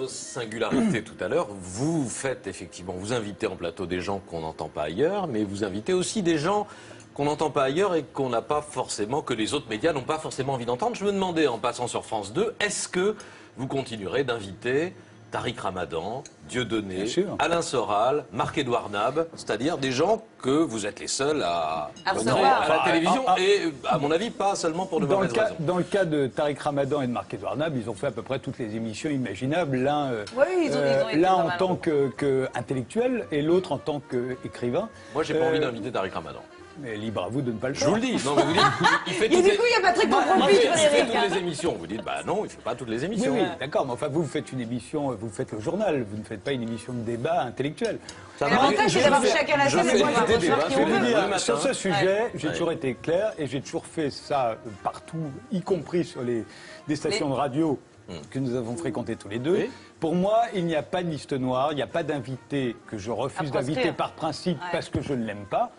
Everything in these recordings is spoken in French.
votre singularité tout à l'heure, vous faites effectivement, vous invitez en plateau des gens qu'on n'entend pas ailleurs, mais vous invitez aussi des gens qu'on n'entend pas ailleurs et qu'on n'a pas forcément, que les autres médias n'ont pas forcément envie d'entendre. Je me demandais, en passant sur France 2, est-ce que vous continuerez d'inviter Tariq Ramadan, Dieudonné, Alain Soral, Marc-Édouard Nab, c'est-à-dire des gens que vous êtes les seuls à la télévision et, à mon avis, pas seulement pour de mauvaises raisons. Dans le cas de Tariq Ramadan et de Marc-Édouard Nab, ils ont fait à peu près toutes les émissions imaginables, l'un en tant qu'intellectuel et l'autre en tant qu'écrivain. Moi, j'ai pas envie d'inviter Tariq Ramadan. Mais libre à vous de ne pas le faire. Je vous le dis. Non, mais vous dites, il fait toutes du coup, il y a Patrick pour profiter. il fait toutes les émissions. Vous dites, bah non, il fait pas toutes les émissions. Oui, d'accord, mais enfin, vous faites une émission, vous faites le journal, vous ne faites pas une émission de débat intellectuel. L'avantage, c'est d'avoir chacun la scène et moi, je vais sur ce sujet, j'ai toujours été clair et j'ai toujours fait ça partout, y compris sur des stations de radio que nous avons fréquentées tous les deux. Oui. Pour moi, il n'y a pas de liste noire, il n'y a pas d'invité que je refuse d'inviter par principe parce que je ne l'aime pas.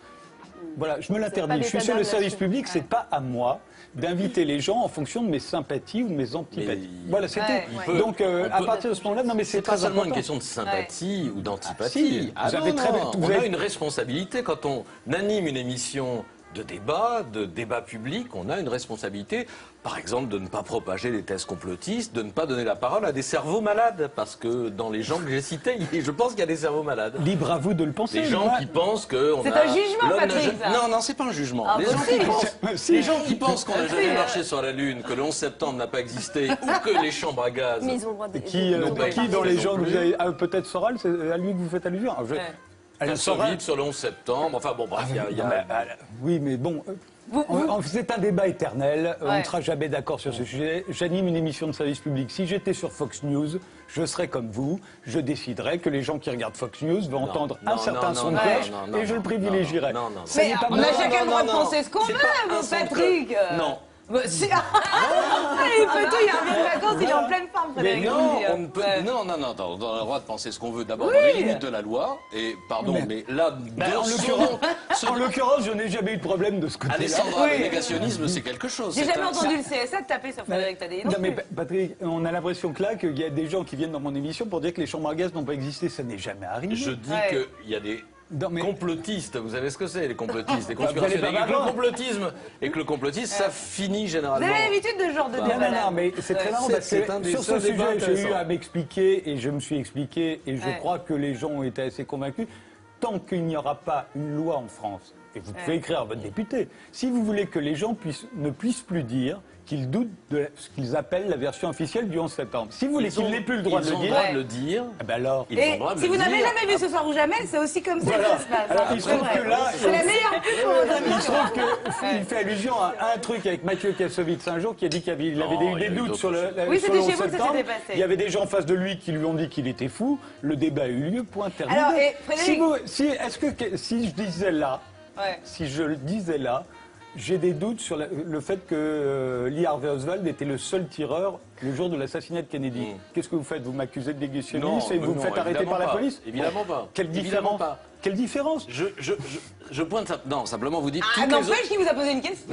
Voilà, je me l'interdis. Je suis sur le service public, c'est pas à moi d'inviter les gens en fonction de mes sympathies ou de mes antipathies. Voilà, c'est tout. Donc, à partir de ce moment-là, non, mais c'est pas très seulement important. une question de sympathie ou d'antipathie. Vous avez une responsabilité quand on anime une émission de débat public, on a une responsabilité, par exemple, de ne pas propager les thèses complotistes, de ne pas donner la parole à des cerveaux malades, parce que dans les gens que j'ai cités, je pense qu'il y a des cerveaux malades. Libre à vous de le penser. Des gens qui pensent que c'est un jugement, Patrick. Non, c'est pas un jugement. Les gens qui pensent qu'on n'a jamais marché sur la Lune, que le 11 septembre n'a pas existé, ou que les chambres à gaz. Mais ils ont le droit de... Qui dans les gens que vous avez, peut-être Soral, c'est à lui que vous faites allusion. Soral sur le 11 septembre, enfin bon, bref, il y a... Oui, mais bon... C'est un débat éternel, on ne sera jamais d'accord sur ce sujet. J'anime une émission de service public. Si j'étais sur Fox News, je serais comme vous, je déciderais que les gens qui regardent Fox News vont entendre un certain son de cloche et je le privilégierais. Mais on a chacun le droit de penser ce qu'on veut, Patrick. Non. Si. Il peut tout, il revient de vacances, il est en pleine forme, Frédéric. Non, on a le droit de penser ce qu'on veut. D'abord, dans les limites de la loi. Et pardon, mais là, en l'occurrence, je n'ai jamais eu de problème de ce côté-là. Alessandra, le négationnisme, c'est quelque chose. J'ai jamais entendu le CSA taper sur Frédéric Tadei. Non, mais Patrick, on a l'impression que là, qu'il y a des gens qui viennent dans mon émission pour dire que les chambres à gaz n'ont pas existé. Ça n'est jamais arrivé. Je dis qu'il y a des complotistes, vous savez ce que c'est, les complotistes, les conspirationnistes, et que le complotisme, ça finit généralement. Vous avez l'habitude de ce genre de débat. Non, mais c'est très marrant parce que sur ce sujet, j'ai eu à m'expliquer et je me suis expliqué et je crois que les gens ont été assez convaincus. Tant qu'il n'y aura pas une loi en France, et vous pouvez écrire à votre député, si vous voulez que les gens ne puissent plus dire qu'ils doutent de ce qu'ils appellent la version officielle du 11 septembre. Si vous voulez qu'ils n'aient plus le droit de le dire, alors... Et si vous n'avez jamais vu Ce soir ou jamais, c'est aussi comme ça que ça se passe. Alors, il se trouve que là... C'est la meilleure pub pour votre émission. Il se trouve qu'il fait allusion à un truc avec Mathieu Kassovitz un jour qui a dit qu'il avait eu des doutes sur le 11 septembre. Il y avait des gens en face de lui qui lui ont dit qu'il était fou. Le débat a eu lieu, point terminé. Alors, Frédéric... Si je disais là, si je le disais là, j'ai des doutes sur le fait que Lee Harvey Oswald était le seul tireur le jour de l'assassinat de Kennedy. Qu'est-ce que vous faites? Vous m'accusez de négationnisme et vous me faites arrêter par la police? Évidemment pas. Quelle différence? Quelle différence? Je pointe ça. Non, simplement vous dites... n'empêche qu'il vous a posé une question.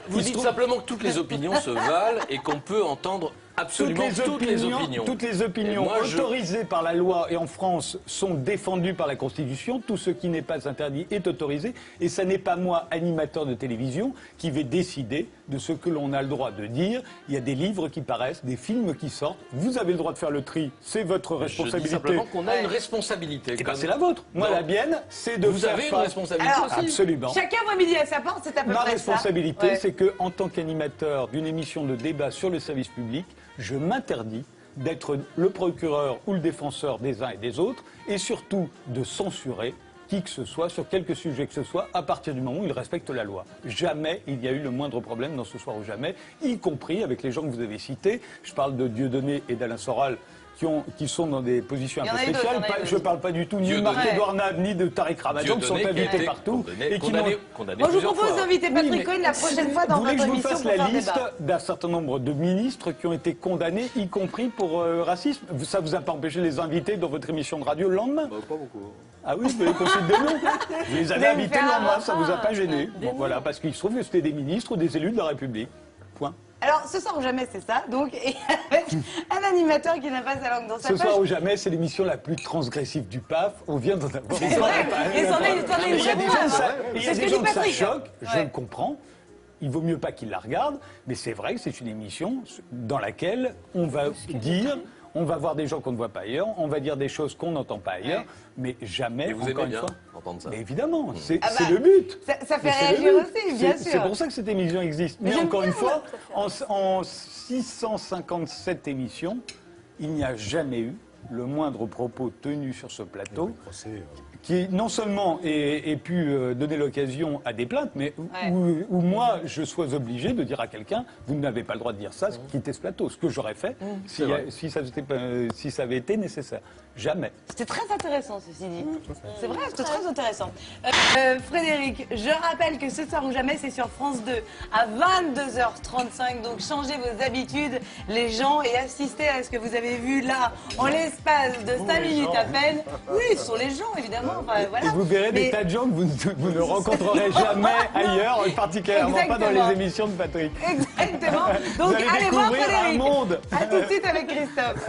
Vous dites simplement que toutes les opinions se valent et qu'on peut entendre absolument toutes les opinions. Toutes les opinions autorisées par la loi et en France sont défendues par la Constitution. Tout ce qui n'est pas interdit est autorisé. Et ce n'est pas moi, animateur de télévision, qui vais décider de ce que l'on a le droit de dire. Il y a des livres qui paraissent, des films qui sortent. Vous avez le droit de faire le tri. C'est votre responsabilité. Je dis simplement qu'on a une responsabilité. C'est la vôtre. Moi, la mienne, c'est de faire... Vous avez une responsabilité aussi. Absolument. Chacun voit midi à sa porte, c'est à peu près ça. Ma responsabilité, c'est que, en tant qu'animateur d'une émission de débat sur le service public, je m'interdis d'être le procureur ou le défenseur des uns et des autres, et surtout de censurer qui que ce soit, sur quelque sujet que ce soit, à partir du moment où il respecte la loi. Jamais il y a eu le moindre problème dans Ce soir ou jamais, y compris avec les gens que vous avez cités. Je parle de Dieudonné et d'Alain Soral, qui sont dans des positions un peu spéciales. Je ne parle pas du tout ni de Marc-Édouard Nab, ni de Tariq Ramadan, qui sont invités partout. Moi, je vous propose d'inviter Patrick Cohen la prochaine fois dans votre émission. Vous voulez que je vous fasse la liste d'un certain nombre de ministres qui ont été condamnés, y compris pour racisme? Ça vous a pas empêché de les inviter dans votre émission de radio le lendemain? Pas beaucoup. Ah oui, vous avez consulté des noms? Vous les avez invités le lendemain, ça vous a pas gêné? Bon, voilà, parce qu'il se trouve que c'était des ministres ou des élus de la République. Point. Alors, ce soir ou jamais, c'est ça. Donc, et avec un animateur qui n'a pas sa langue dans sa Ce poche. soir ou jamais, c'est l'émission la plus transgressive du PAF. On vient d'en avoir. C'est vrai. Et c'en est une Il y a des vraie gens, preuve, hein. il y C'est a ce des que gens dit que ça Patrick. choque, je Ouais. le comprends. Il vaut mieux pas qu'ils la regardent, mais c'est vrai que c'est une émission dans laquelle on va dire, on va voir des gens qu'on ne voit pas ailleurs, on va dire des choses qu'on n'entend pas ailleurs, Ouais. mais jamais, Et vous encore aimez une bien fois. entendre ça. Mais évidemment, c'est Ah bah, c'est le but. Ça fait Mais c'est le réagir but. aussi, bien C'est sûr. pour ça que cette émission existe. Mais j'aime encore bien, une fois, moi, en 657 émissions, il n'y a jamais eu le moindre propos tenu sur ce plateau qui non seulement ait pu donner l'occasion à des plaintes, mais Ouais. où moi je sois obligé de dire à quelqu'un vous n'avez pas le droit de dire ça, quittez ce plateau. Ce que j'aurais fait si ça avait été nécessaire. Jamais. C'était très intéressant, ceci dit. C'est vrai, c'était très intéressant. Frédéric, je rappelle que ce soir ou jamais, c'est sur France 2 à 22h35. Donc changez vos habitudes, les gens, et assistez à ce que vous avez vu là, en l'espace de 5 minutes à peine. Oui, ce sont les gens, évidemment. Enfin, voilà. Et vous verrez des Mais- tas de gens que vous ne rencontrerez jamais ailleurs, particulièrement pas dans Exactement. les émissions de Patrick. Exactement. Donc Vous allez allez voir découvrir un Frédéric. monde. À tout de suite avec Christophe.